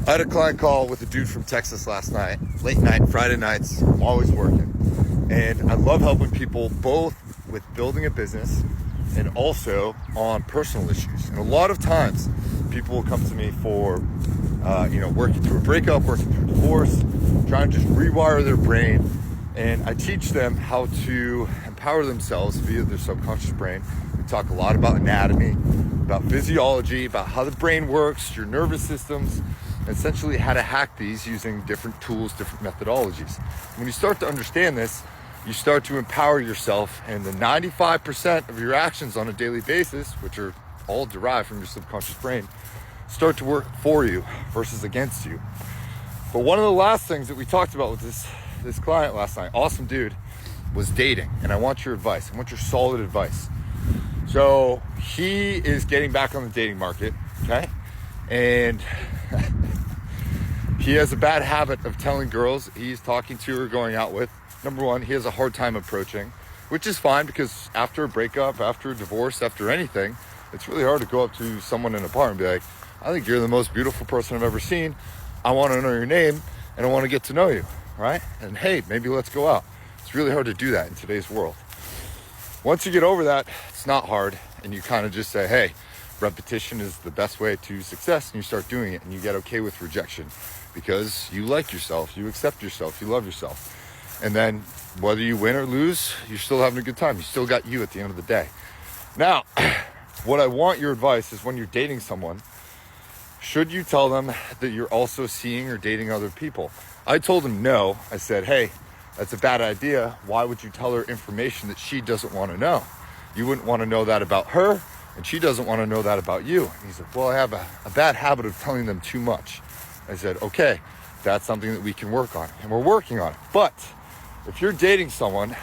I had a client call with a dude from Texas last night, late night, Friday nights. I'm always working. And I love helping people both with building a business and also on personal issues. And a lot of times people will come to me for, working through a breakup, working through divorce, trying to just rewire their brain. And I teach them how to empower themselves via their subconscious brain. We talk a lot about anatomy, about physiology, about how the brain works, your nervous systems, essentially how to hack these using different tools, different methodologies. When you start to understand this, you start to empower yourself, and the 95% of your actions on a daily basis, which are all derived from your subconscious brain, start to work for you versus against you. But one of the last things that we talked about with this client last night, awesome dude, was dating. And I want your advice. I want your solid advice. So he is getting back on the dating market, okay? And he has a bad habit of telling girls he's talking to or going out with. Number one, he has a hard time approaching, which is fine because after a breakup, after a divorce, after anything, it's really hard to go up to someone in a bar and be like, I think you're the most beautiful person I've ever seen. I want to know your name and I want to get to know you, right? And hey, maybe let's go out. It's really hard to do that in today's world. Once you get over that, it's not hard. And you kind of just say, hey, repetition is the best way to success, and you start doing it and you get okay with rejection because you like yourself, you accept yourself, you love yourself. And then whether you win or lose, you're still having a good time. You still got you at the end of the day. Now, what I want your advice is when you're dating someone, should you tell them that you're also seeing or dating other people? I told him no. I said, hey, that's a bad idea. Why would you tell her information that she doesn't want to know? You wouldn't want to know that about her, and she doesn't want to know that about you. And he's like, well, I have a bad habit of telling them too much. I said, okay, that's something that we can work on, and we're working on it. But if you're dating someone,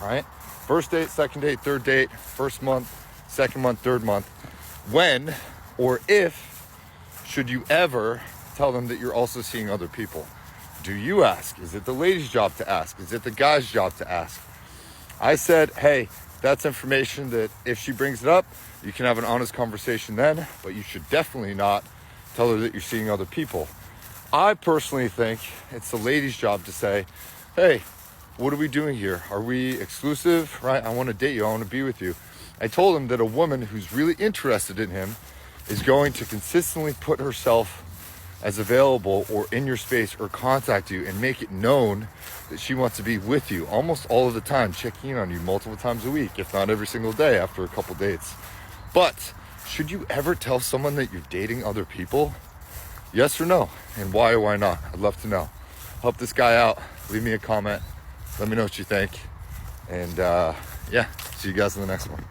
right, first date, second date, third date, first month, second month, third month, when or if should you ever tell them that you're also seeing other people? Do you ask? Is it the lady's job to ask? Is it the guy's job to ask? I said, hey, that's information that if she brings it up, you can have an honest conversation then, but you should definitely not tell her that you're seeing other people. I personally think it's the lady's job to say, hey, what are we doing here? Are we exclusive, right? I want to date you. I want to be with you. I told him that a woman who's really interested in him is going to consistently put herself as available or in your space or contact you and make it known that she wants to be with you almost all of the time, checking in on you multiple times a week, if not every single day after a couple dates. But should you ever tell someone that you're dating other people? Yes or no? And why or why not? I'd love to know. Help this guy out. Leave me a comment. Let me know what you think. And see you guys in the next one.